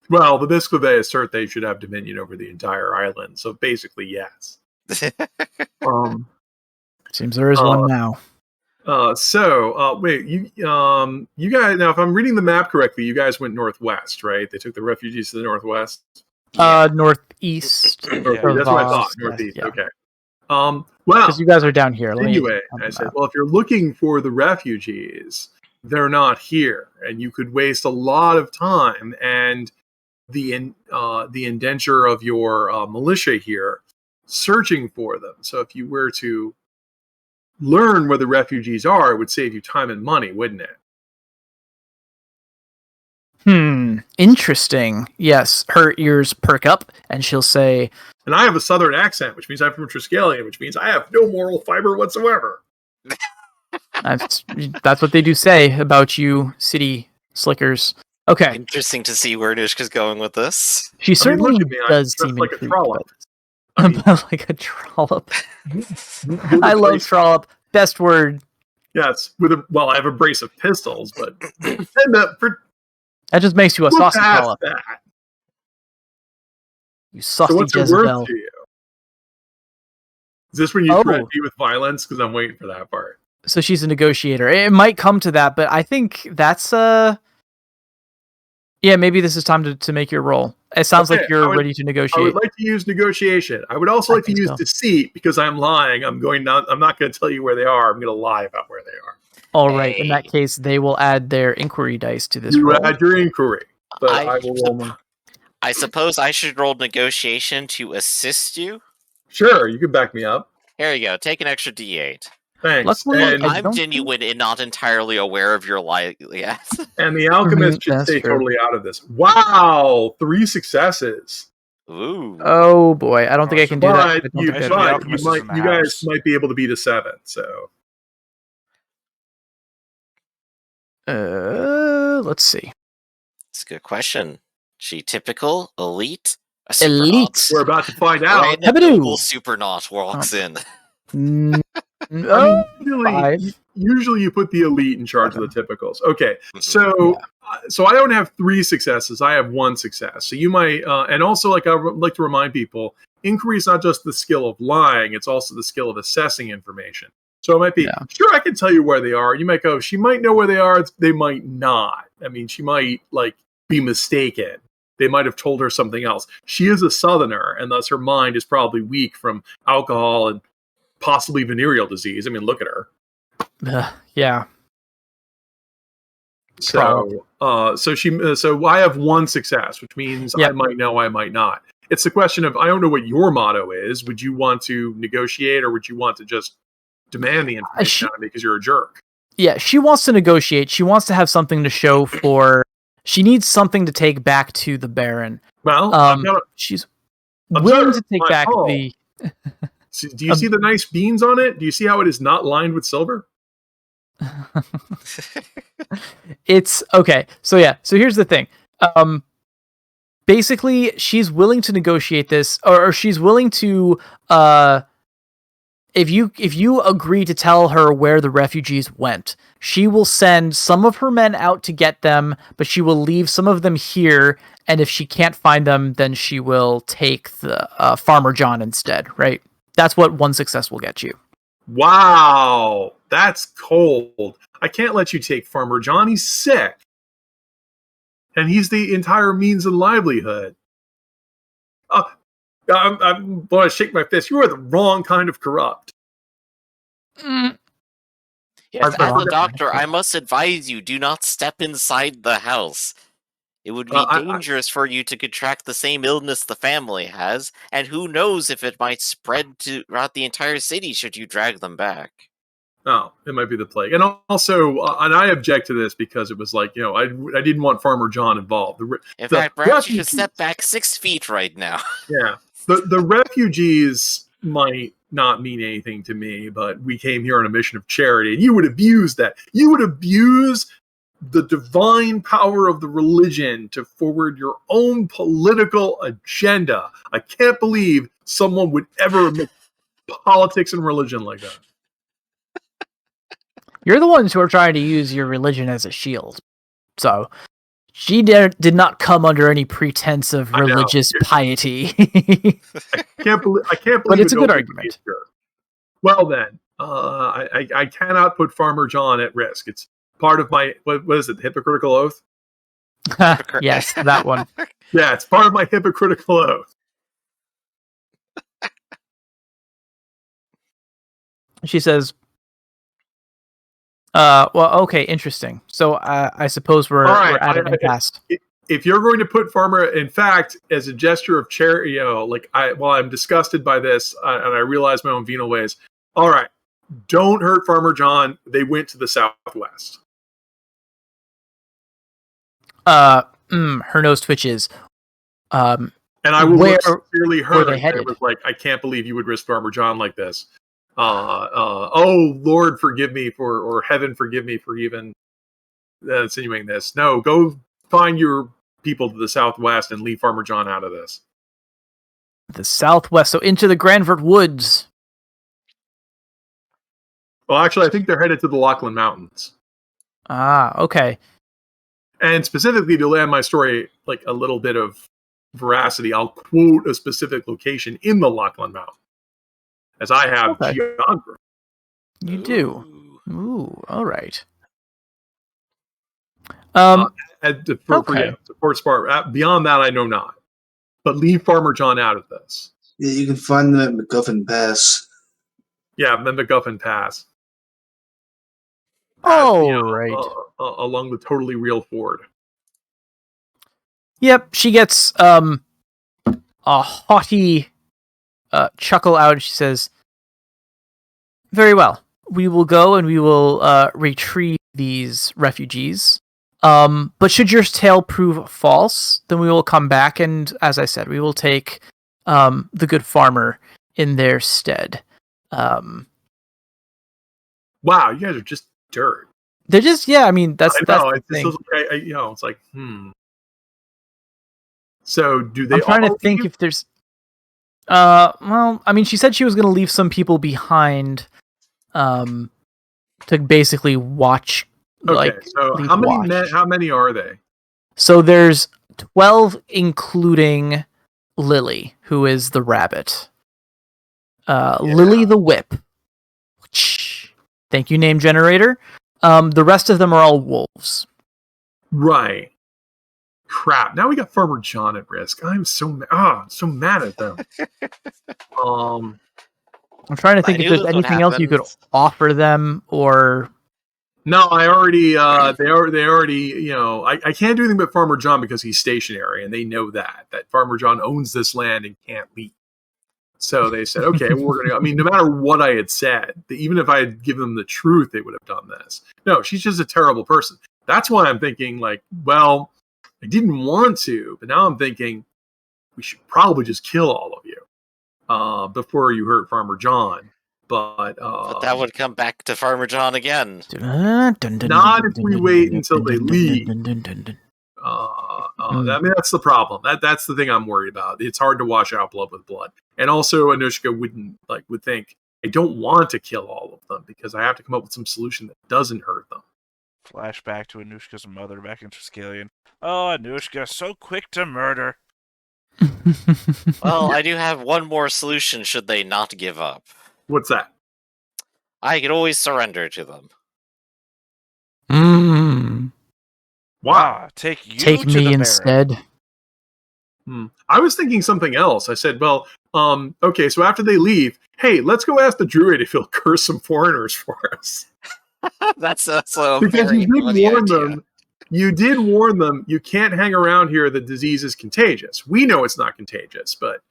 Well, the Bisclave assert they should have dominion over the entire island. So basically, yes. Seems there is one now. Wait, you guys, now if I'm reading the map correctly, you guys went northwest, right? They took the refugees to the northwest. Northeast. That's what I thought. Northeast. Yeah. Okay. Well, because you guys are down here. Anyway, I said, well, if you're looking for the refugees, they're not here, and you could waste a lot of time and the indenture of your militia here searching for them. So if you were to learn where the refugees are, it would save you time and money, wouldn't it? Interesting. Yes, her ears perk up, and she'll say, and I have a southern accent, which means I'm from Triskellion, which means I have no moral fiber whatsoever. That's what they do say about you, city slickers. Okay. Interesting to see where Nishka's going with this. She certainly does seem like a trollop. Like a trollop. I love trollop. Best word. Yes. I have a brace of pistols, but that just makes you a saucy trollop. You saucy what's Jezebel. It worth to you? Is this when you threaten me with violence? Because I'm waiting for that part. So she's a negotiator. It might come to that, but I think that's maybe this is time to make your roll. It sounds like you're ready to negotiate. I would like to use negotiation. I would also like to use deceit because I'm lying. I'm not going to tell you where they are. I'm going to lie about where they are. All right. In that case, they will add their inquiry dice to this roll. You add your inquiry. But I will roll them. I suppose I should roll negotiation to assist you? Sure, you can back me up. Here you go. Take an extra D8. Thanks. Luckily, I'm genuine and not entirely aware of your lie. Yes. And the alchemist should stay totally out of this. Wow! 3 successes. Ooh. Oh boy, I don't think I can do that. You guys might be able to beat a 7, so. Let's see. That's a good question. She typical, elite, elite. We're about to find out. Right, the supernaut walks in. Usually you put the elite in charge of the typicals. Okay, so I don't have 3 successes. I have 1 success. So you might, and also I would like to remind people, inquiry is not just the skill of lying; it's also the skill of assessing information. So it might be, sure, I can tell you where they are. You might go, she might know where they are. They might not. I mean, she might be mistaken. They might have told her something else. She is a southerner, and thus her mind is probably weak from alcohol and possibly venereal disease. I mean, look at her. Yeah. So I have 1 success, which means I might know, I might not. It's the question of, I don't know what your motto is. Would you want to negotiate, or would you want to just demand the information out of me because you're a jerk? Yeah, she wants to negotiate. She wants to have something to show for. She needs something to take back to the Baron. Well, she's willing to take back the. Do you see the nice beans on it? Do you see how it is not lined with silver? It's okay. So here's the thing. Basically, she's willing to negotiate this, or she's willing to. If you agree to tell her where the refugees went, she will send some of her men out to get them, but she will leave some of them here. And if she can't find them, then she will take the Farmer John instead. Right? That's what 1 success will get you. Wow, that's cold. I can't let you take Farmer John. He's sick. And he's the entire means of livelihood. I'm going to shake my fist. You are the wrong kind of corrupt. Yes, as a doctor, I must advise you, do not step inside the house. It would be dangerous for you to contract the same illness the family has, and who knows if it might spread throughout the entire city should you drag them back. Oh, it might be the plague. And also, and I object to this because it was I didn't want Farmer John involved. In fact, perhaps you should step back 6 feet right now. Yeah. The refugees might not mean anything to me, but we came here on a mission of charity, and you would abuse that. You would abuse the divine power of the religion to forward your own political agenda. I can't believe someone would ever make politics and religion like that. You're the ones who are trying to use your religion as a shield. So, did not come under any pretense of religious piety. I can't believe. But it's a good argument. Well then, I cannot put Farmer John at risk. It's part of my what is it? Hypocritical oath. Yes, that one. Yeah, it's part of my hypocritical oath. She says, well, okay, interesting. So I suppose we're at an impasse. If you're going to put Farmer, in fact, as a gesture of charity, while I'm disgusted by this and I realize my own venal ways, all right, don't hurt Farmer John. They went to the southwest. Her nose twitches. And I will look severely hurt. It was like, I can't believe you would risk Farmer John like this. Oh Lord, forgive me or heaven forgive me for even insinuating this. No, go find your people to the southwest and leave Farmer John out of this. The southwest, so into the Granvert Woods. Well, actually, I think they're headed to the Lachlan Mountains. Ah, okay. And specifically to land my story, like a little bit of veracity, I'll quote a specific location in the Lachlan Mountains. As I have geography. You do. Ooh, all right. Support Spark. Beyond that, I know not. But leave Farmer John out of this. Yeah, you can find them at MacGuffin Pass. Yeah, the MacGuffin Pass. Right. Along the totally real ford. Yep, she gets a haughty chuckle out, and she says, "Very well. We will go and we will retrieve these refugees. But should your tale prove false, then we will come back and, as I said, we will take the good farmer in their stead." Wow, you guys are just dirt. They're just, I mean, that's the thing. It's like, So do they? I'm trying to think if there's. Well, I mean, she said she was going to leave some people behind, to basically watch. Okay, so how many are they? So there's 12, including Lily, who is the rabbit. Lily the whip. Thank you, name generator. The rest of them are all wolves. Right. Crap. Now we got Farmer John at risk. I'm so mad at them. I'm trying to think if there's anything else you could offer them, or. No, I already. They already. I can't do anything but Farmer John because he's stationary, and they know that Farmer John owns this land and can't leave. So they said, okay, well, we're going to go. I mean, no matter what I had said, even if I had given them the truth, they would have done this. No, she's just a terrible person. That's why I'm thinking, like, well, I didn't want to, but now I'm thinking we should probably just kill all of you before you hurt Farmer John. But that would come back to Farmer John again. Not if we wait until they leave. I mean, that's the problem. That's the thing I'm worried about. It's hard to wash out blood with blood. And also, Anushka would think, I don't want to kill all of them because I have to come up with some solution that doesn't hurt them. Flashback to Anushka's mother back in Triskellion. Oh, Anushka, so quick to murder. Well, I do have one more solution should they not give up. What's that? I could always surrender to them. Wow. Take me instead. I was thinking something else. I said, well, okay, so after they leave, hey, let's go ask the druid if he'll curse some foreigners for us. That's because you did warn them you can't hang around here, the disease is contagious. We know it's not contagious, but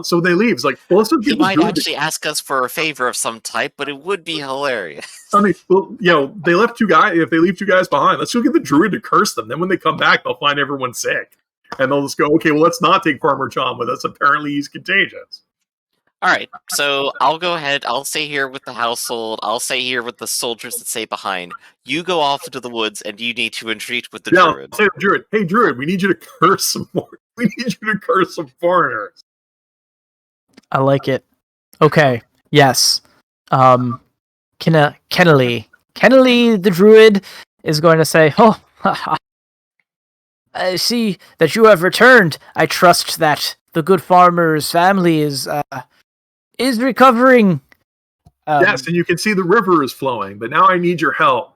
so they leave. It's like, well, let's he might actually ask us for a favor of some type, but it would be hilarious. I mean, well, they left two guys. If they leave two guys behind, let's go get the druid to curse them. Then when they come back, they'll find everyone sick, and they'll just go, okay, well, let's not take Farmer John with us. Apparently, he's contagious. All right, so I'll go ahead. I'll stay here with the household. I'll stay here with the soldiers that stay behind. You go off into the woods, and you need to entreat with the druid. I'll say to the druid, hey, druid, we need you to curse some more. We need you to curse some foreigners. I like it. Okay. Yes. Kennelly the druid is going to say, I see that you have returned. I trust that the good farmer's family is recovering. Yes, and you can see the river is flowing, but now I need your help.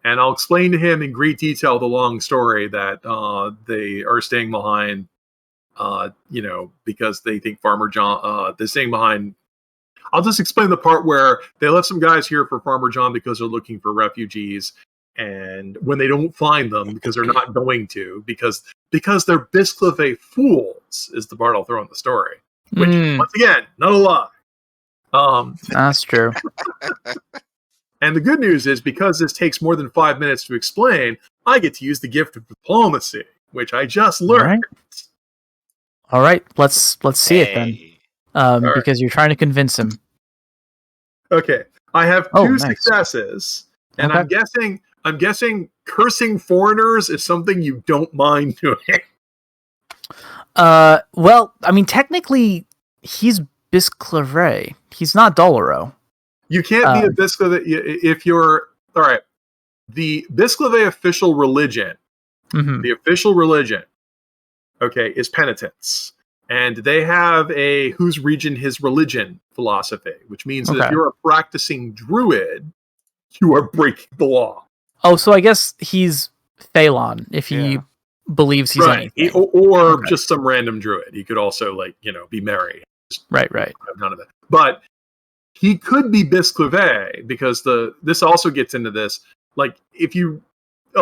And I'll explain to him in great detail the long story that they are staying behind, because they think Farmer John, they're staying behind. I'll just explain the part where they left some guys here for Farmer John because they're looking for refugees. And when they don't find them, because they're not going to, because they're Bisclave fools, is the part I'll throw in the story. Which, once again, not a lie. That's true. And the good news is, because this takes more than 5 minutes to explain, I get to use the gift of diplomacy, which I just learned. All right. Let's see it then. Right. Because you're trying to convince him. Okay. I have two successes, and okay. I'm guessing cursing foreigners is something you don't mind doing. Well, I mean, technically, he's Bisclave. He's not Doloro. You can't be a Bisclave if you're... All right. The Bisclave official religion, the official religion, is penitence. And they have a whose region his religion philosophy, which means that if you're a practicing druid, you are breaking the law. Oh, so I guess he's Phalon, if he believes he's anything. Or just some random druid. He could also, be merry. Right. None of that. But he could be Bisclave, because this also gets into this. A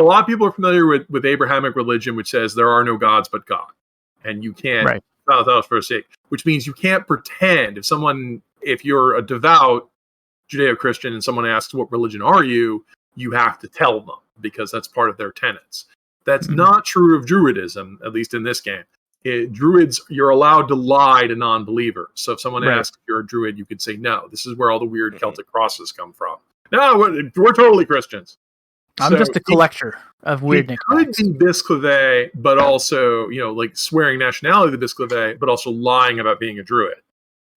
lot of people are familiar with Abrahamic religion, which says there are no gods but God. And you can't, which means you can't pretend. If you're a devout Judeo-Christian and someone asks, what religion are you? You have to tell them, because that's part of their tenets. That's not true of Druidism, at least in this game. Druids, you're allowed to lie to non-believers. So if someone asks if you're a Druid, you could say no. This is where all the weird Celtic crosses come from. No, we're totally Christians. I'm just a collector of weird nicknames. Could be Bisclave, but also, swearing nationality to Bisclave, but also lying about being a Druid.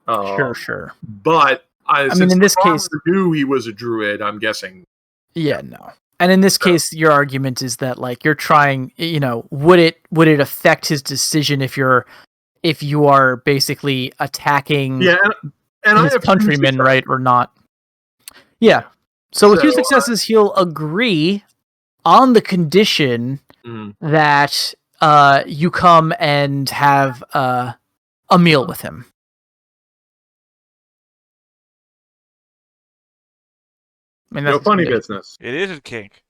Sure. But I mean, in this case, knew he was a Druid, I'm guessing. Yeah, no. And in this case, your argument is that you're trying, would it affect his decision if you are basically attacking his countrymen, right, or not? Yeah. So with 2 successes, he'll agree on the condition that you come and have a meal with him. I mean, no funny business. It is a kink.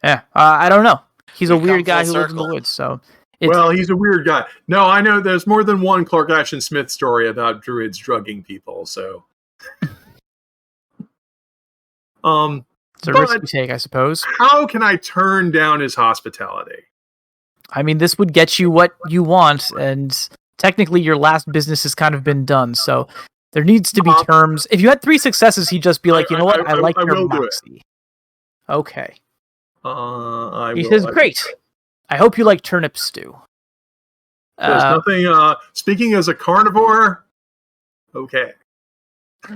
Yeah, I don't know. He's a weird guy who lives in the woods, so... Well, he's a weird guy. No, I know there's more than one Clark Ashton Smith story about druids drugging people, so... It's a risk you take, I suppose. How can I turn down his hospitality? I mean, this would get you what you want, and technically your last business has kind of been done, so... There needs to be terms. If you had 3 successes, he'd just be like, you know what? I like your moxie. Okay. He says, great. I hope you like turnip stew. There's nothing. Speaking as a carnivore, okay.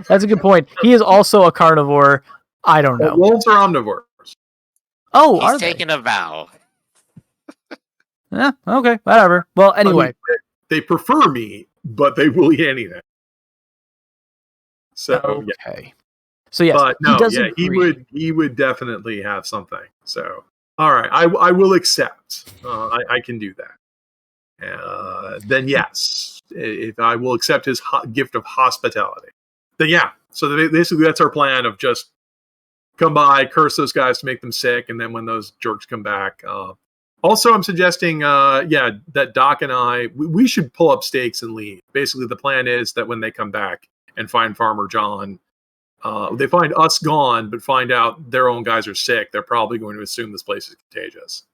That's a good point. He is also a carnivore. I don't know. Wolves are omnivores. Oh, he's taking a vow. Yeah. Okay. Whatever. Well, anyway, they prefer meat, but they will eat anything. So okay. So yes, but no, he would definitely have something. So all right, I will accept. I can do that. Then yes, if I will accept his gift of hospitality, then yeah. So basically, that's our plan of just come by, curse those guys to make them sick, and then when those jerks come back. Also, I'm suggesting, that Doc and we should pull up stakes and leave. Basically, the plan is that when they come back and find Farmer John, they find us gone, but find out their own guys are sick. They're probably going to assume this place is contagious.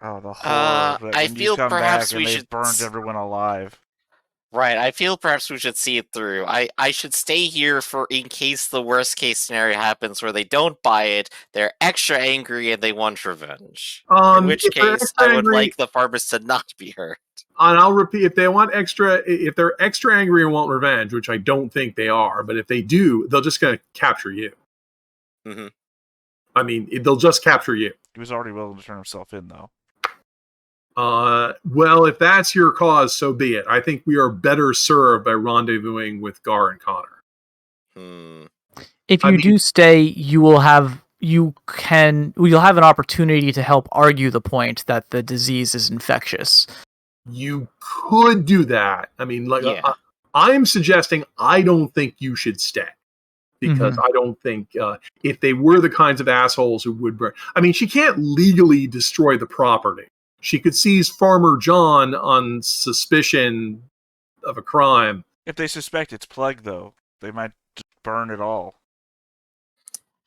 Oh, the horror of it. I feel perhaps we should burned everyone alive. Right, I feel perhaps we should see it through. I should stay here for in case the worst case scenario happens where they don't buy it, they're extra angry, and they want revenge. In which case, I would like the farmers to not be hurt. And I'll repeat, if they're extra angry and want revenge, which I don't think they are, but if they do, they're just going to capture you. Mm-hmm. I mean, they'll just capture you. He was already willing to turn himself in, though. Well, if that's your cause, so be it. I think we are better served by rendezvousing with Gar and Connor. If you do stay, you'll have an opportunity to help argue the point that the disease is infectious. You could do that. I mean, I'm suggesting I don't think you should stay. Because I don't think if they were the kinds of assholes who would burn... I mean, she can't legally destroy the property. She could seize Farmer John on suspicion of a crime. If they suspect it's plague, though, they might just burn it all.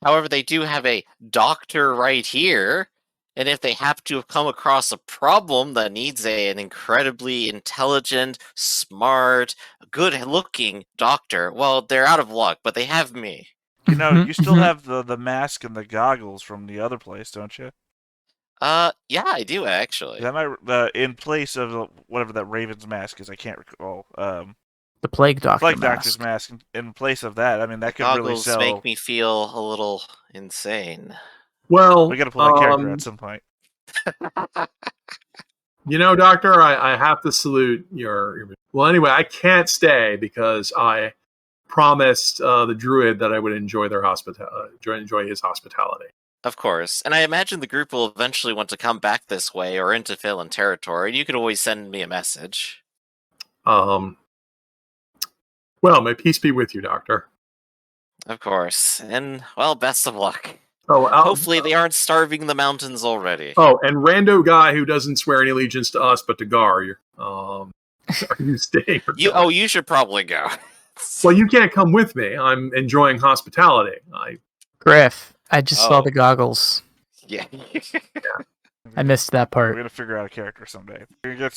However, they do have a doctor right here, and if they happen to have come across a problem that needs an incredibly intelligent, smart, good-looking doctor, well, they're out of luck, but they have me. You know, you still have the mask and the goggles from the other place, don't you? Yeah, I do, actually. That might, in place of whatever that Raven's mask is, I can't recall. The Plague Doctor Plague Doctor's mask. In place of that, I mean, that could really sell. Goggles make me feel a little insane. Well, we got to pull that character at some point. You know, Doctor, I have to salute your... Well, anyway, I can't stay because I promised the druid that I would enjoy their enjoy his hospitality. Of course, and I imagine the group will eventually want to come back this way or into Phelan territory. You could always send me a message. Well, may peace be with you, Doctor. Of course, and well, best of luck. Oh, hopefully they aren't starving the mountains already. Oh, and rando guy who doesn't swear any allegiance to us but to Gar. Are you staying? You should probably go. Well, you can't come with me. I'm enjoying hospitality. Griff, I just saw the goggles. Yeah. I missed that part. We're gonna figure out a character someday. We're gonna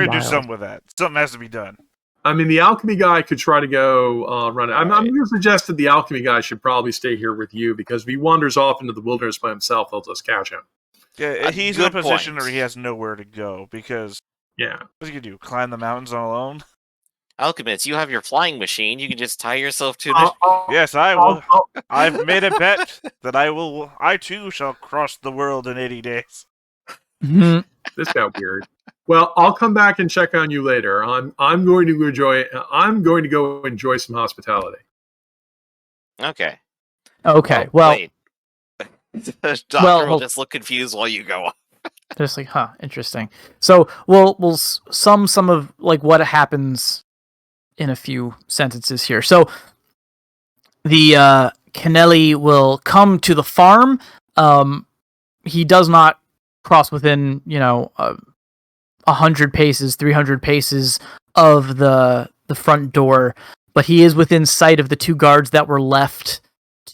do something with that. Something has to be done. I mean, the alchemy guy could try to go run it. I'm going to suggest that the alchemy guy should probably stay here with you because if he wanders off into the wilderness by himself, they'll just catch him. Yeah, he's in a position where he has nowhere to go because... Yeah. What's he going to do? Climb the mountains on alone? Alchemist, you have your flying machine. You can just tie yourself to the... Yes, I will. I've made a bet that I too shall cross the world in 80 days. This got weird. Well, I'll come back and check on you later. I'm going to go enjoy some hospitality. Okay. Okay. Well, wait. The doctor will just look confused while you go on. Just like, interesting. So we'll sum some of like what happens in a few sentences here. So the Kennelly will come to the farm. He does not cross within 100 paces, 300 paces of the front door, but he is within sight of the two guards that were left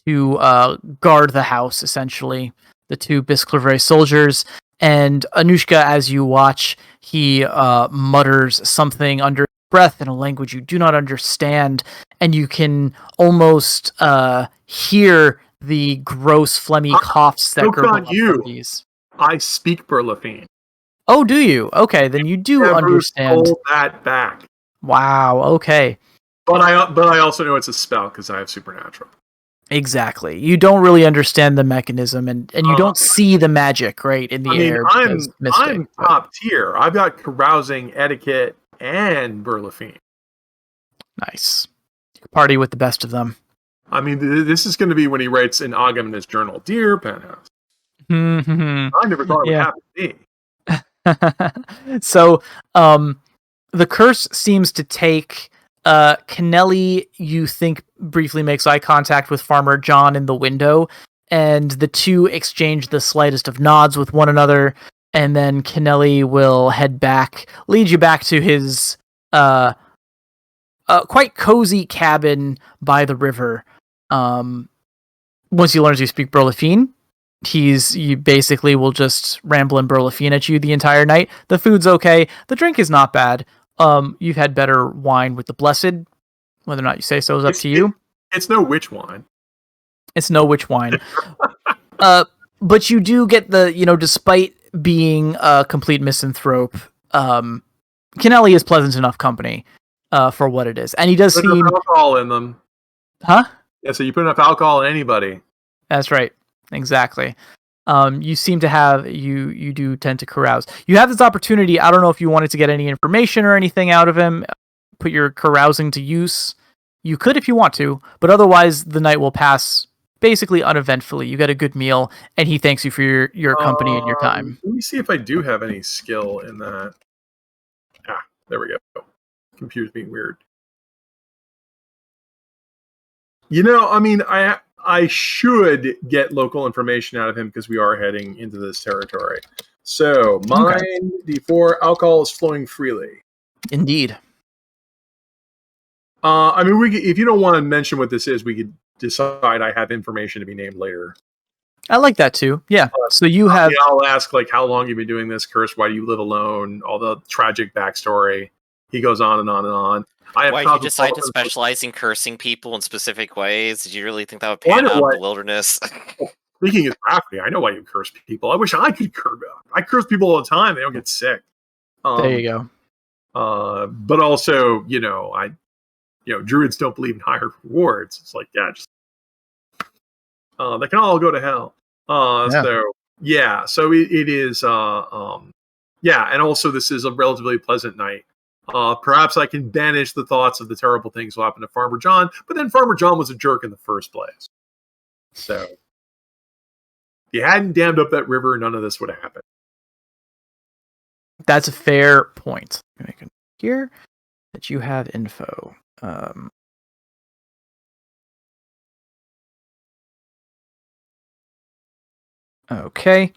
to guard the house, essentially, the two Bisclaveret soldiers. And Anushka, as you watch, he mutters something under his breath in a language you do not understand, and you can almost hear the gross phlegmy coughs that gurgle up from these. I speak Berlafine. Oh, do you? Okay, then you do understand. Hold that back. Wow. Okay. But I also know it's a spell because I have supernatural. Exactly. You don't really understand the mechanism, and you don't see the magic right in the air. I'm top tier. I've got carousing, etiquette, and Berlafine. Nice. Party with the best of them. I mean, this is going to be when he writes in Ogham in his journal, "Dear Penthouse." I never thought it would happen to me. So, the curse seems to take Kennelly, you think, briefly makes eye contact with Farmer John in the window, and the two exchange the slightest of nods with one another, and then Kennelly will head back, lead you back to his quite cozy cabin by the river. Once he learns you speak Berlafine, you basically will just ramble in Berlafine at you the entire night. The food's okay. The drink is not bad. You've had better wine with the Blessed. Whether or not you say so is up to you. It's no witch wine. It's no witch wine. But you do get despite being a complete misanthrope, Kennelly is pleasant enough company for what it is. And he does seem... alcohol in them. Huh? Yeah, so you put enough alcohol in anybody. That's right. Exactly. You seem to have you do tend to carouse. You have this opportunity. I don't know if you wanted to get any information or anything out of him. Put your carousing to use. You could if you want to, but otherwise the night will pass basically uneventfully. You get a good meal, and he thanks you for your company and your time. Let me see if I do have any skill in that. There we go. Computer's being weird. I mean, I should get local information out of him because we are heading into this territory. So, mine, D4, alcohol is flowing freely. Indeed. I mean, if you don't want to mention what this is, we could decide I have information to be named later. I like that too. Yeah. So you have. I'll ask how long you've been doing this, Curse. Why do you live alone? All the tragic backstory. He goes on and on and on. Why did you decide to specialize in cursing people in specific ways? Did you really think that would pan out in the wilderness? Speaking of gravity, I know why you curse people. I wish I could curse. I curse people all the time. They don't get sick. There you go. But also, druids don't believe in higher rewards. It's they can all go to hell. So it is. And also this is a relatively pleasant night. Perhaps I can banish the thoughts of the terrible things will happen to Farmer John, but then Farmer John was a jerk in the first place. So, if you hadn't dammed up that river, none of this would have happened. That's a fair point. Make it here that you have info. Okay.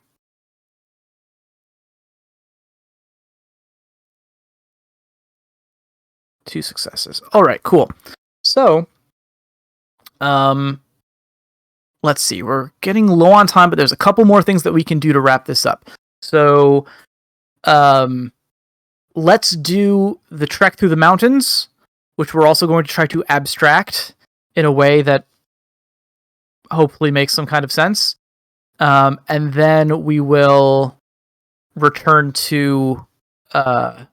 Two successes. All right, cool. So, let's see. We're getting low on time, but there's a couple more things that we can do to wrap this up. So, let's do the trek through the mountains, which we're also going to try to abstract in a way that hopefully makes some kind of sense. And then we will return to the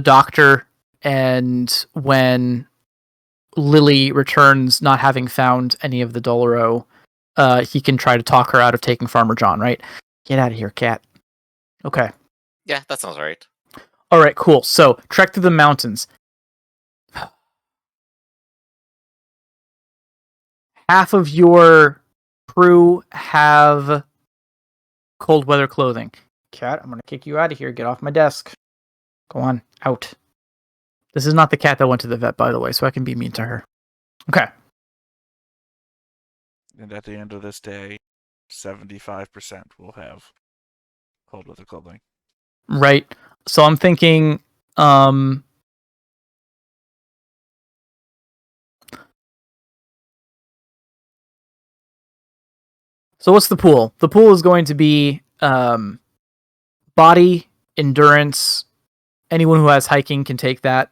doctor, and when Lily returns not having found any of the Doloro, he can try to talk her out of taking Farmer John, right? Get out of here, cat. Okay. Yeah, that sounds right. All right, cool. So, trek through the mountains. Half of your crew have cold weather clothing. Cat, I'm going to kick you out of here. Get off my desk. Go on, out. This is not the cat that went to the vet, by the way, so I can be mean to her. Okay. And at the end of this day, 75% will have cold weather clothing. Right. So I'm thinking, so what's the pool? The pool is going to be body, endurance. Anyone who has hiking can take that.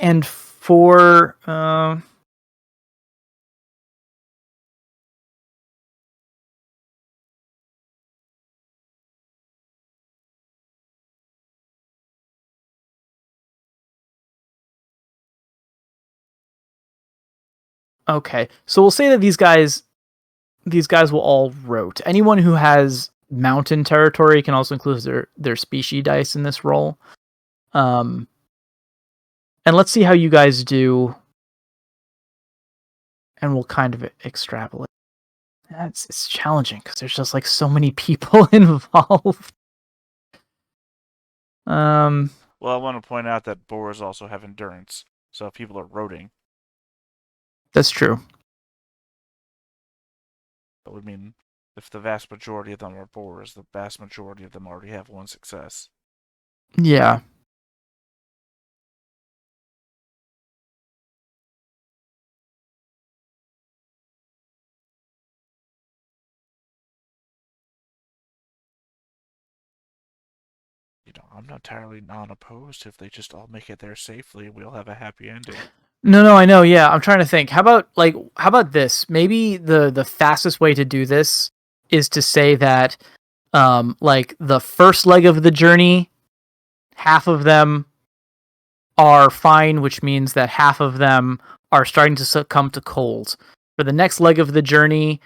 And for okay, so we'll say that these guys will all rote. Anyone who has mountain territory can also include their species dice in this roll. And let's see how you guys do, and we'll kind of extrapolate. It's challenging because there's just so many people involved. Well, I want to point out that boars also have endurance, so if people are roting, that's true. That would mean if the vast majority of them are boars, the vast majority of them already have one success. Yeah. I'm not entirely non-opposed if they just all make it there safely. We'll have a happy ending. No, I know. Yeah, I'm trying to think. How about this? Maybe the fastest way to do this is to say that, the first leg of the journey, half of them are fine, which means that half of them are starting to succumb to cold. For the next leg of the journey,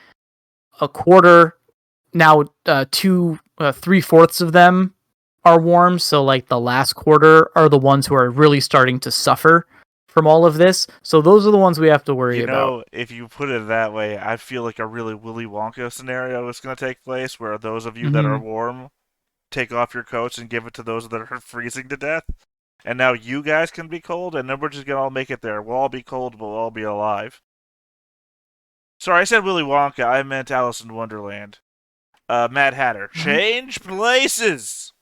a quarter, now 3/4 of them are warm, so like the last quarter are the ones who are really starting to suffer from all of this. So those are the ones we have to worry about. If you put it that way, I feel like a really Willy Wonka scenario is going to take place, where those of you that are warm take off your coats and give it to those that are freezing to death. And now you guys can be cold, and then we're just going to all make it there. We'll all be cold, we'll all be alive. Sorry, I said Willy Wonka. I meant Alice in Wonderland. Mad Hatter. Change places!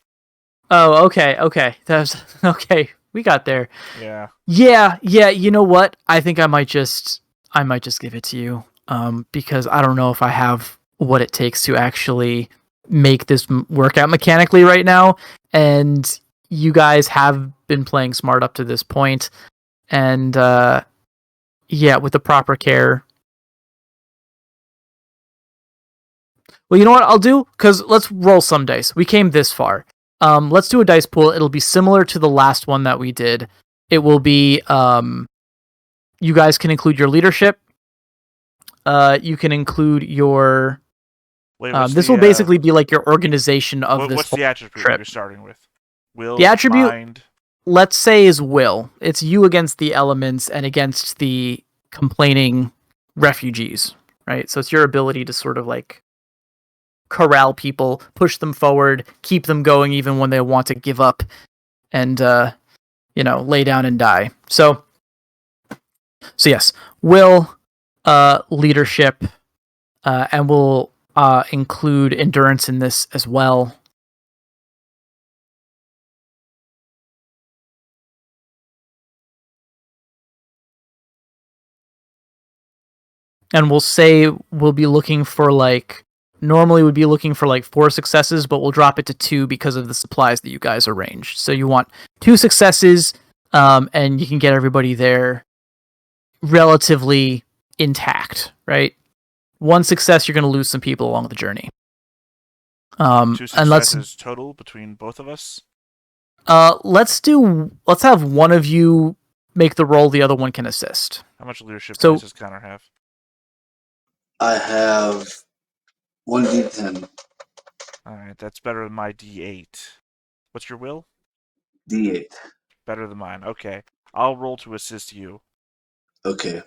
Oh, okay. That's okay. We got there. Yeah. You know what? I think I might just give it to you. Because I don't know if I have what it takes to actually make this work out mechanically right now. And you guys have been playing smart up to this point. And with the proper care. Well, you know what I'll do? Because let's roll some dice. We came this far. Let's do a dice pool. It'll be similar to the last one that we did. It will be, you guys can include your leadership. You can include your... this will basically be like your organization of this What's the attribute trip. You're starting with? Will, the attribute, mind? Let's say, is will. It's you against the elements and against the complaining refugees, right? So it's your ability to sort of like corral people, push them forward, keep them going even when they want to give up and lay down and die. So yes, will, leadership, and we'll include endurance in this as well. And we'll say we'll be looking for normally we'd be looking for 4 successes, but we'll drop it to 2 because of the supplies that you guys arranged. So you want 2 successes, and you can get everybody there relatively intact, right? 1 success, you're going to lose some people along the journey. 2 successes total between both of us? Let's have one of you make the roll, the other one can assist. How much leadership does Connor have? I have 1d10. Alright, that's better than my d8. What's your will? D8. Better than mine. Okay. I'll roll to assist you. Okay.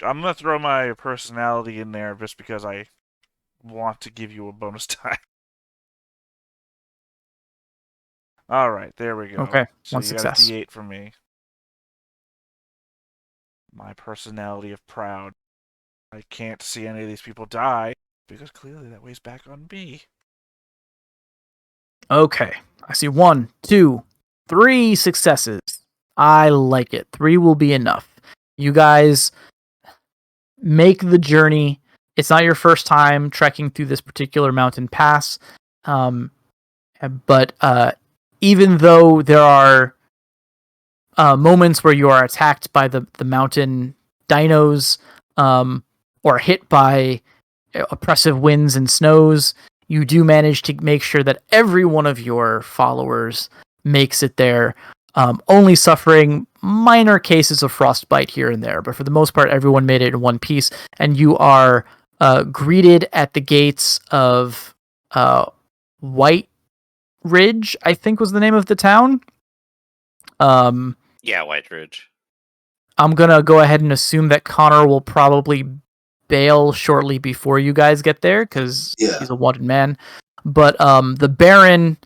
I'm going to throw my personality in there just because I want to give you a bonus die. Alright, there we go. Okay, so 1 you success. Got a d8 from me. My personality of proud. I can't see any of these people die, because clearly that weighs back on me. Okay, I see 1, 2, 3 successes. I like it. 3 will be enough. You guys make the journey. It's not your first time trekking through this particular mountain pass, but even though there are moments where you are attacked by the mountain dinos, or hit by oppressive winds and snows, you do manage to make sure that every one of your followers makes it there, only suffering minor cases of frostbite here and there. But for the most part, everyone made it in one piece, and you are greeted at the gates of White Ridge, I think was the name of the town. Yeah, White Ridge. I'm going to go ahead and assume that Connor will probably bail shortly before you guys get there, because he's a wanted man. But the Baron,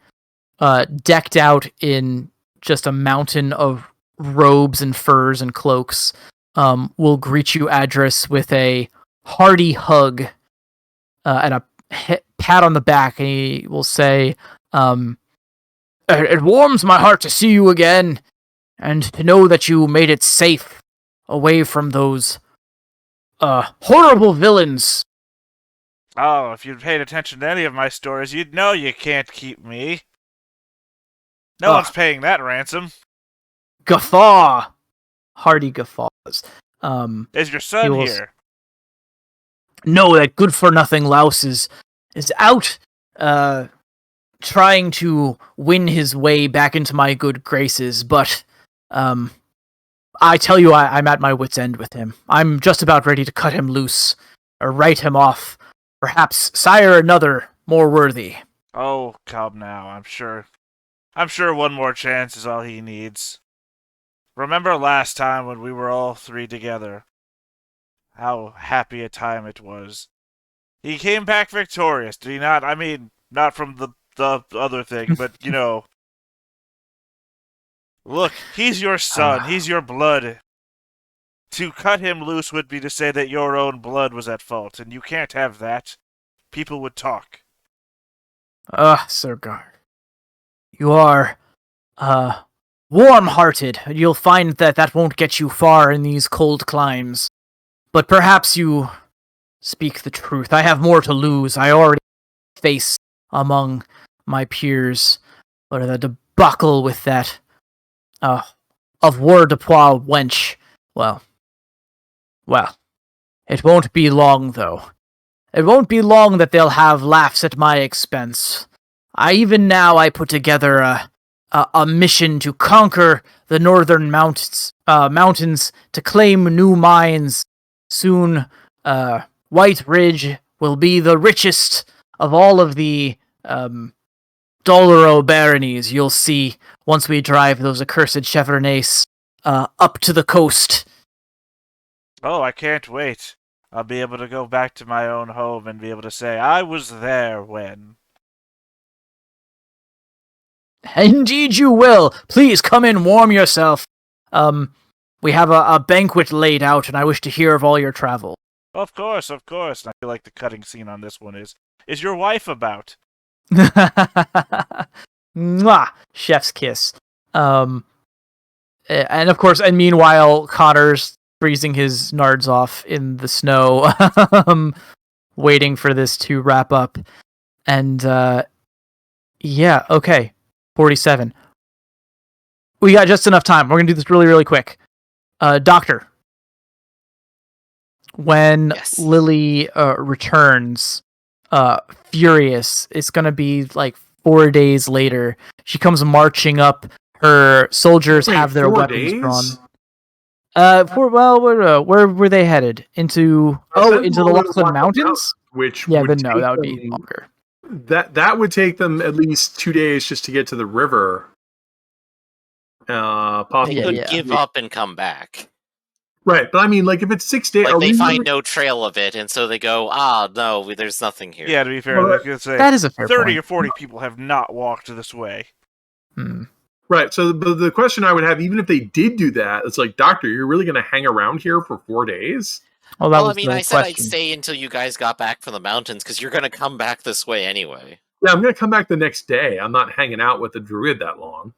decked out in just a mountain of robes and furs and cloaks, will greet you, Adris, with a hearty hug and a pat on the back, and he will say, "It warms my heart to see you again, and to know that you made it safe away from those horrible villains." Oh, if you'd paid attention to any of my stories, you'd know you can't keep me. No one's paying that ransom. Guffaw! Hearty guffaws. Is your son here? No, that good-for-nothing louse is out trying to win his way back into my good graces, but I tell you, I'm at my wit's end with him. I'm just about ready to cut him loose, or write him off. Perhaps sire another, more worthy. Oh, come now, I'm sure one more chance is all he needs. Remember last time when we were all three together? How happy a time it was. He came back victorious, did he not? I mean, not from the other thing, but, you know. Look, he's your son, he's your blood. To cut him loose would be to say that your own blood was at fault, and you can't have that. People would talk. Sir Guard. You are, warm-hearted. You'll find that won't get you far in these cold climes. But perhaps you speak the truth. I have more to lose. I already face among my peers. Or the debacle with that, of War de Poix wench. Well, it won't be long, though. It won't be long that they'll have laughs at my expense. I put together a mission to conquer the northern mountains, to claim new mines. Soon, White Ridge will be the richest of all of the Doloro baronies. You'll see once we drive those accursed Chevronnais up to the coast. Oh, I can't wait. I'll be able to go back to my own home and be able to say, I was there when. Indeed you will. Please come in, warm yourself. We have a banquet laid out, and I wish to hear of all your travel. Of course. I feel like the cutting scene on this one is your wife about? Mwah! Chef's kiss. And of course, and meanwhile, Connor's freezing his nards off in the snow, waiting for this to wrap up. And, yeah, okay. 47. We got just enough time. We're gonna do this really, really quick. Doctor. When Lily returns, furious, it's gonna be like 4 days later. She comes marching up. Her soldiers have their weapons drawn. Where were they headed? Into the Lachlan Mountains? That would be longer. That would take them at least 2 days just to get to the river. Possibly. They could give up and come back. Right, but I mean, like, if it's 6 days... Like, they find no trail of it, and so they go, no, there's nothing here. Yeah, to be fair, I could say that is a fair 30 point. or 40 people have not walked this way. Right, so the question I would have, even if they did do that, it's like, Doctor, you're really going to hang around here for 4 days? Well, I mean, I said I'd stay until you guys got back from the mountains, because you're going to come back this way anyway. Yeah, I'm going to come back the next day. I'm not hanging out with the druid that long.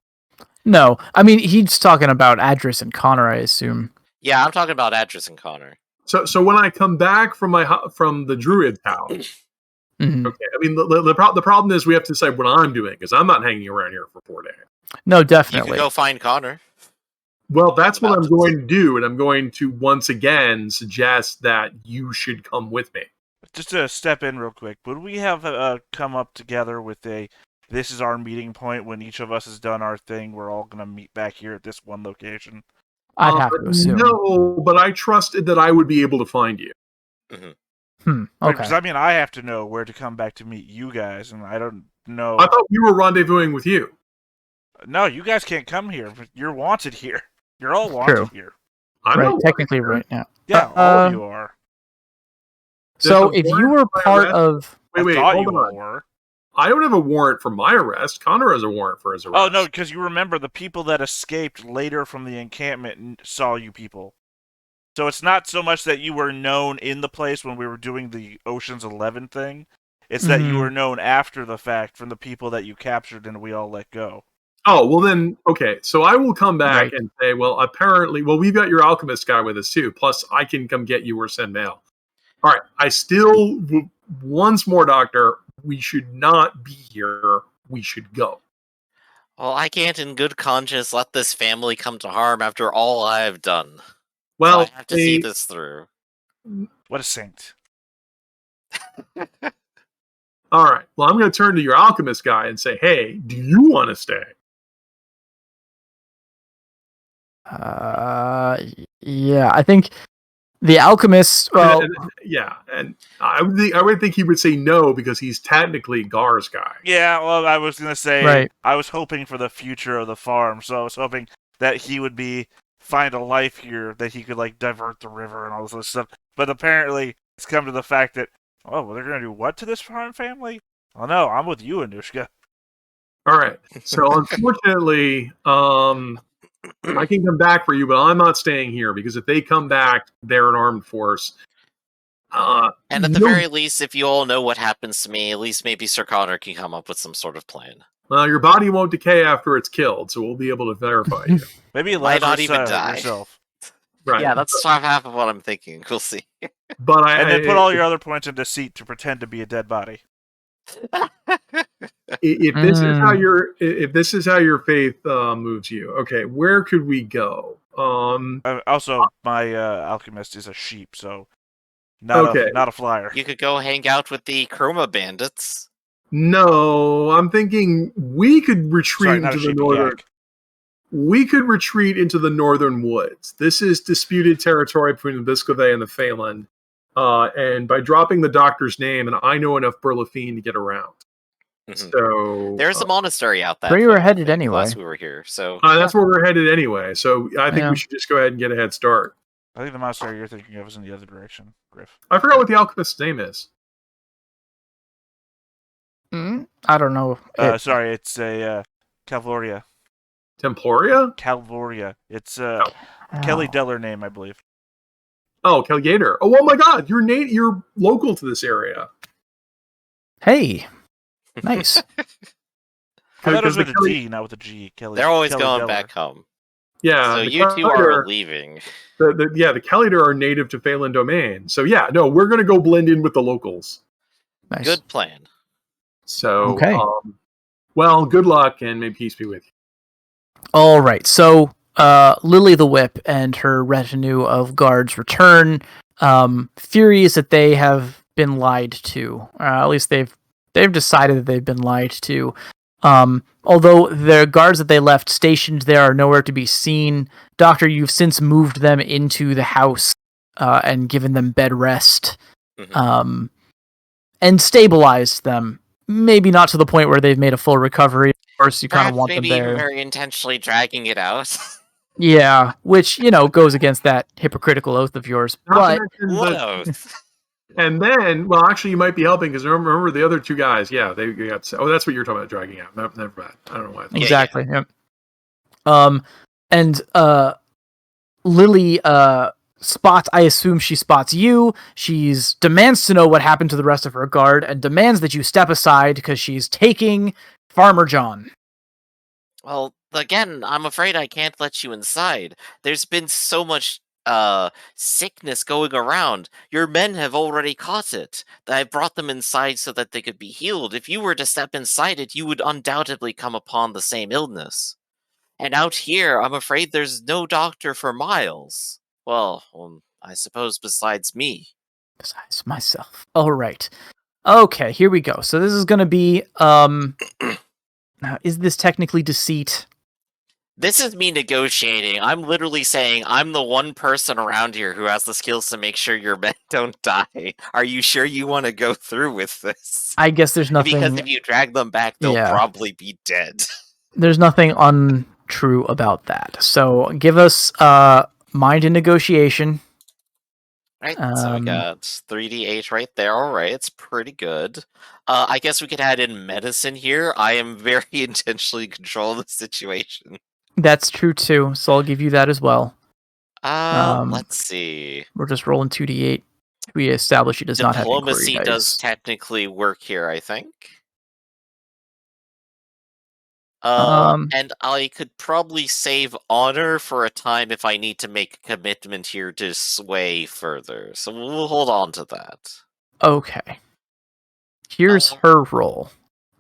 No, I mean, he's talking about Adris and Connor, I assume. Yeah, I'm talking about Adris and Connor. So when I come back from the druid's house, Mm-hmm. okay. I mean, the problem is we have to decide what I'm doing, because I'm not hanging around here for 4 days. No, definitely. You can go find Connor. Well, that's what I'm going to do, and I'm going to once again suggest that you should come with me. Just to step in real quick, would we have come up together with this is our meeting point when each of us has done our thing, we're all going to meet back here at this one location? I'd have to assume. No, but I trusted that I would be able to find you. Okay. Because, I mean, I have to know where to come back to meet you guys, and I don't know... I thought we were rendezvousing with you. No, you guys can't come here. You're wanted here. You're all wanted here. I'm right, technically right now. Yeah, all of you are. So if you were part of... Wait, hold on. I don't have a warrant for my arrest. Connor has a warrant for his arrest. Oh, no, because you remember the people that escaped later from the encampment saw you people. So it's not so much that you were known in the place when we were doing the Ocean's 11 thing. It's that you were known after the fact from the people that you captured and we all let go. Oh, well then, okay. So I will come back and say, well, we've got your alchemist guy with us too. Plus, I can come get you or send mail. All right. Once more, Doctor, we should not be here. We should go. Well, I can't in good conscience let this family come to harm after all I have done. Well, so I have to see this through. What a saint. All right. Well, I'm going to turn to your alchemist guy and say, hey, do you want to stay? Yeah, I think the alchemist. Well, and I would think he would say no because he's technically Gar's guy. Yeah, well, I was gonna say, right. I was hoping for the future of the farm, so I was hoping that he would find a life here that he could like divert the river and all this other stuff. But apparently, it's come to the fact that, oh, well, they're gonna do what to this farm family? Oh no, I'm with you, Anushka. All right. So unfortunately, I can come back for you, but I'm not staying here because if they come back, they're an armed force. And at the very least, if you all know what happens to me, at least maybe Sir Connor can come up with some sort of plan. Well, your body won't decay after it's killed, so we'll be able to verify you. Maybe might not even die. Yourself. Right. Yeah, that's half of what I'm thinking. We'll see. But then put all your other points in deceit to pretend to be a dead body. If this is how your faith moves you, okay, where could we go? Also, my alchemist is a sheep, so not a flyer. You could go hang out with the Chroma bandits. No, I'm thinking we could retreat into the northern. We could retreat into the northern woods. This is disputed territory between the Biscove and the Phelan. And by dropping the doctor's name, and I know enough Burlafine to get around. Mm-hmm. So there's a monastery out there. Where you were headed anyway. Last we were here, so that's where we're headed anyway. So I think we should just go ahead and get a head start. I think the monastery you're thinking of is in the other direction, Griff. I forgot what the alchemist's name is. I don't know. Sorry, it's a Calvoria. Temploria? Calvoria. It's Kelly Deller name, I believe. Oh, Kelgator. Oh my God! You're local to this area. Hey, nice. I thought it was with a D, not with a G. Kelly. They're always Kelly going Deller. back home. Yeah. So you two are leaving. The Kellider are native to Phelan Domain. So we're going to go blend in with the locals. Nice. Good plan. So, okay. Well, good luck and may peace be with you. All right. So, Lily the Whip and her retinue of guards return, furious that they have been lied to. At least they've decided that they've been lied to. Although the guards that they left stationed there are nowhere to be seen. Doctor, you've since moved them into the house and given them bed rest, and stabilized them. Maybe not to the point where they've made a full recovery. Of course, you kind of want them there. Maybe very intentionally dragging it out. Yeah, which goes against that hypocritical oath of yours. But what oath? And then, well, actually, you might be helping because remember the other two guys. Yeah, they got. Oh, that's what you're talking about, dragging out. Never mind. I don't know why. Exactly. Yeah. And Lily spots. I assume she spots you. She's demands to know what happened to the rest of her guard and demands that you step aside because she's taking Farmer John. Well, again, I'm afraid I can't let you inside. There's been so much sickness going around. Your men have already caught it. I brought them inside so that they could be healed. If you were to step inside it, you would undoubtedly come upon the same illness. And out here, I'm afraid there's no doctor for miles. Well, I suppose besides me. Besides myself. All right. Okay, here we go. So this is going to be now, is this technically deceit? This is me negotiating. I'm literally saying I'm the one person around here who has the skills to make sure your men don't die. Are you sure you want to go through with this? I guess there's nothing... Because if you drag them back, they'll probably be dead. There's nothing untrue about that. So give us mind and negotiation. Right, so we got 3d8 right there. All right, it's pretty good. I guess we could add in medicine here. I am very intentionally controlling the situation. That's true too, so I'll give you that as well. Let's see. We're just rolling 2d8. We establish he does not have Diplomacy does technically work here, I think. And I could probably save honor for a time if I need to make a commitment here to sway further. So we'll hold on to that. Okay. Here's her roll.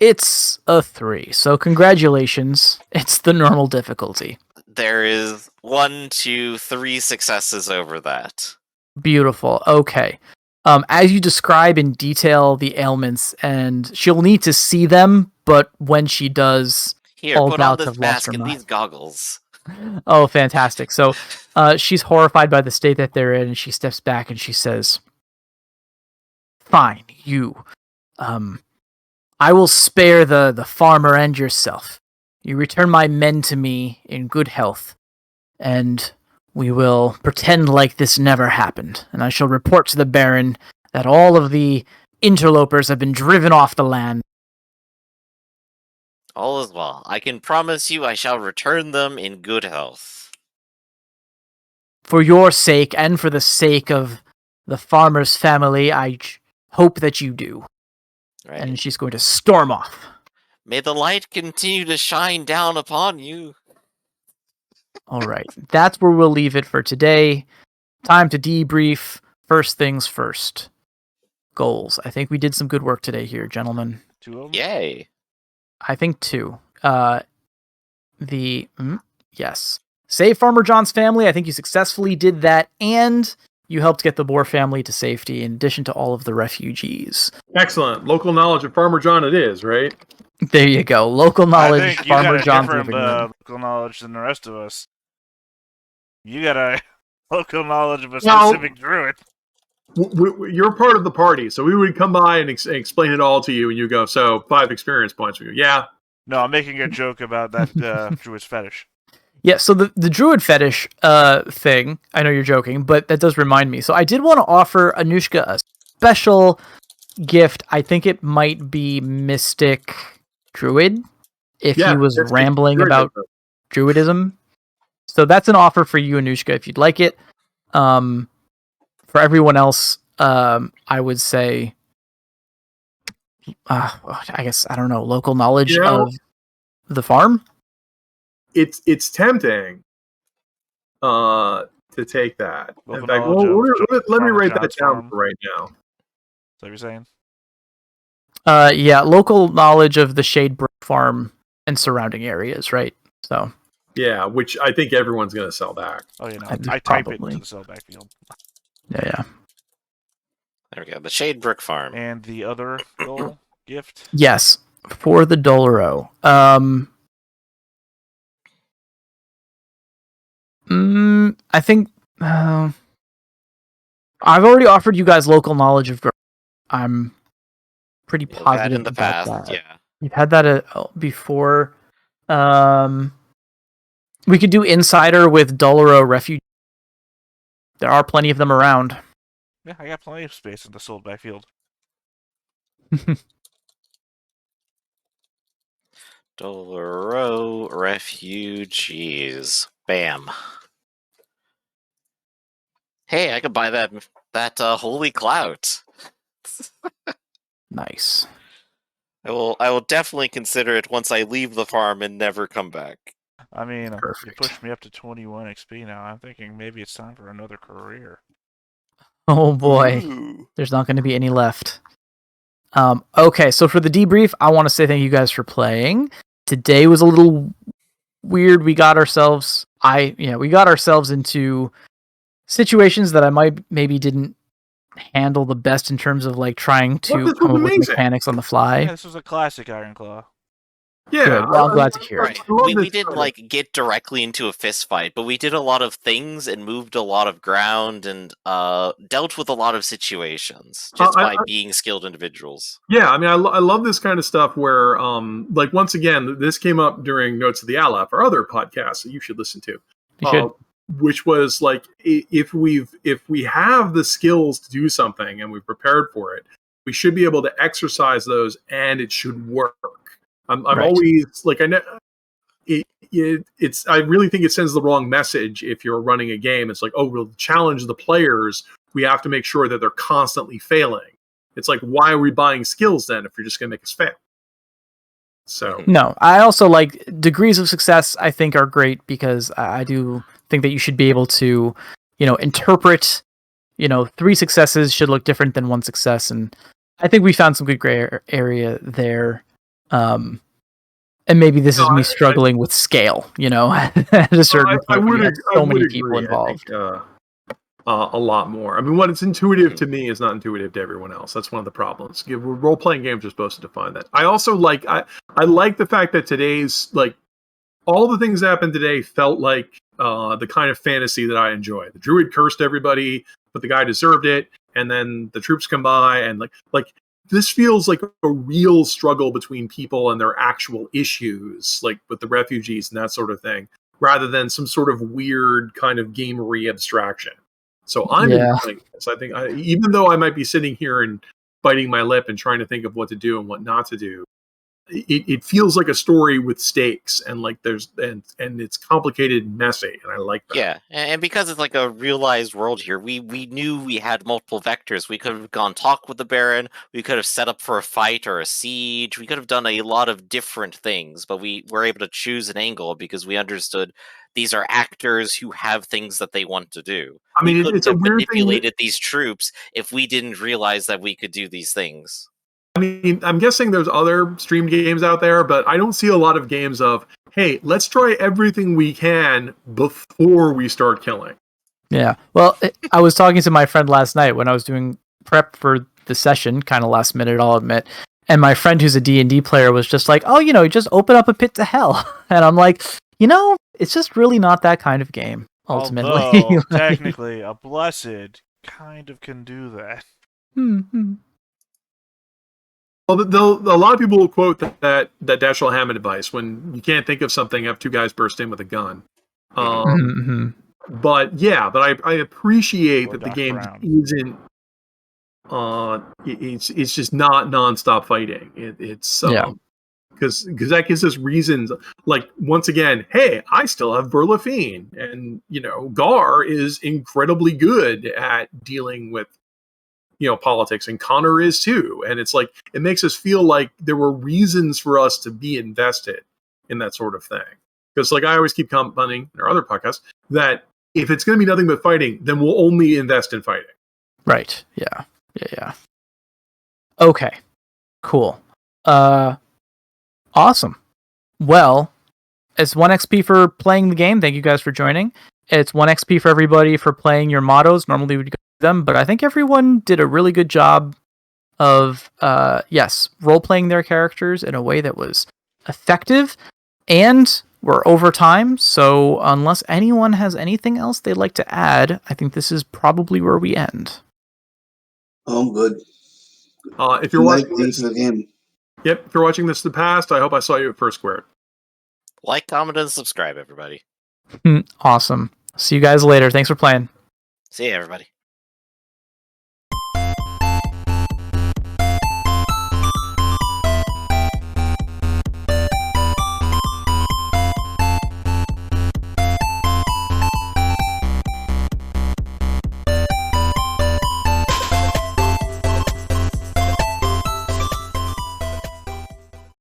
It's a 3, so congratulations. It's the normal difficulty. There is 1, 2, 3 successes over that. Beautiful. Okay. as you describe in detail the ailments, and she'll need to see them, but when she does, Here, all put on doubts this have lost her mask and mind. these goggles. Oh, fantastic. So she's horrified by the state that they're in, and she steps back and she says, "Fine, you. I will spare the farmer and yourself. You return my men to me in good health, and we will pretend like this never happened, and I shall report to the Baron that all of the interlopers have been driven off the land." All is well. I can promise you I shall return them in good health. For your sake and for the sake of the farmer's family, I hope that you do. Right. And she's going to storm off. May the light continue to shine down upon you. All right. That's where we'll leave it for today. Time to debrief. First things first. Goals. I think we did some good work today here, gentlemen. 2 of them? Yay. I think 2. Yes. Save Farmer John's family. I think you successfully did that, and you helped get the Boar family to safety, in addition to all of the refugees. Excellent. Local knowledge of Farmer John it is, right? There you go. Local knowledge. I think you Farmer got a John's different living room. local knowledge than the rest of us. You got a local knowledge of a specific druid. You're part of the party, so we would come by and explain it all to you, and you go, so 5 experience points for you. Yeah. No, I'm making a joke about that druid's fetish. Yeah, so the druid fetish thing, I know you're joking, but that does remind me. So I did want to offer Anushka a special gift. I think it might be Mystic Druid, if he was rambling about druidism. So that's an offer for you, Anushka, if you'd like it. For everyone else, I would say, I guess, I don't know, local knowledge of the farm? It's tempting to take that. In fact, let me write that down for right now. Is that what you're saying? Yeah, local knowledge of the Shadebrook farm and surrounding areas, right? So yeah, which I think everyone's going to sell back. Oh, you know, I type it into the sell back field. Yeah. There we go. The Shadebrook farm. And the other goal gift? Yes, for the Doloro. I think I've already offered you guys local knowledge of growth. I'm pretty positive in the about past, that. yeah. You've had that before. We could do Insider with Doloro Refuge. There are plenty of them around. Yeah, I got plenty of space in the sold back field. Doloro refugees. Bam. Hey, I could buy that holy clout. Nice. I will definitely consider it once I leave the farm and never come back. I mean, Perfect. you pushed me up to 21 XP now. I'm thinking maybe it's time for another career. Oh boy. Ooh. There's not going to be any left. Okay, so for the debrief, I want to say thank you guys for playing. Today was a little weird. We got ourselves into situations that I maybe didn't handle the best in terms of like trying to come up with mechanics on the fly. Yeah, this was a classic Ironclaw. Yeah, good. Well, I'm glad to hear right. it. We didn't like get directly into a fist fight, but we did a lot of things and moved a lot of ground and dealt with a lot of situations just by being skilled individuals. Yeah, I mean, I love this kind of stuff where, like, once again, this came up during Notes of the Aleph, our other podcast that you should listen to. You should. Which was like, if we have the skills to do something and we've prepared for it, we should be able to exercise those, and it should work. I'm right. Always like, I know it's. I really think it sends the wrong message if you're running a game. It's like, oh, we'll challenge the players. We have to make sure that they're constantly failing. It's like, why are we buying skills then if you're just going to make us fail? So no, I also like degrees of success. I think are great because I do think that you should be able to, interpret. 3 successes should look different than 1 success, and I think we found some good gray area there. And maybe this is me struggling with scale, at a certain point. I would so many agree. people involved. a lot more. I mean, what it's intuitive to me is not intuitive to everyone else. That's one of the problems. Role playing games are supposed to define that. I also like I like the fact that today's like all the things that happened today felt like the kind of fantasy that I enjoy. The druid cursed everybody, but the guy deserved it, and then the troops come by and like this feels like a real struggle between people and their actual issues, like with the refugees and that sort of thing, rather than some sort of weird kind of gamery abstraction. So I'm enjoying this. I think even though I might be sitting here and biting my lip and trying to think of what to do and what not to do, it feels like a story with stakes and like there's and it's complicated and messy, and I like that. Yeah, and because it's like a realized world here, we knew we had multiple vectors. We could have gone talk with the Baron, we could have set up for a fight or a siege, we could have done a lot of different things, but we were able to choose an angle because we understood these are actors who have things that they want to do. I mean, it's a weird manipulated these troops if we didn't realize that we could do these things. I mean, I'm guessing there's other streamed games out there, but I don't see a lot of games of, hey, let's try everything we can before we start killing. Yeah. Well, I was talking to my friend last night when I was doing prep for the session, kind of last minute, I'll admit. And my friend who's a D&D player was just like, oh, just open up a pit to hell. And I'm like, it's just really not that kind of game, ultimately. Although, technically, a blessed kind of can do that. Mm-hmm. Well, a lot of people will quote that Dashiell Hammond advice: when you can't think of something, have two guys burst in with a gun. But I appreciate that the game isn't. It's just not nonstop fighting. It's because that gives us reasons. Like once again, hey, I still have Berlafine, and Gar is incredibly good at dealing with politics, and Connor is too. And it's like, it makes us feel like there were reasons for us to be invested in that sort of thing. Because like I always keep commenting in our other podcasts that if it's going to be nothing but fighting, then we'll only invest in fighting. Right. Yeah. Okay. Cool. Awesome. Well, it's 1 XP for playing the game. Thank you guys for joining. It's 1 XP for everybody for playing your mottos. Normally we'd go them, but I think everyone did a really good job of role-playing their characters in a way that was effective, and we're over time, so unless anyone has anything else they'd like to add, I think this is probably where we end. I'm good. If you're watching this, if you're watching this in the past, I hope I saw you at First Square. Like, comment, and subscribe, everybody. Awesome. See you guys later. Thanks for playing. See you, everybody.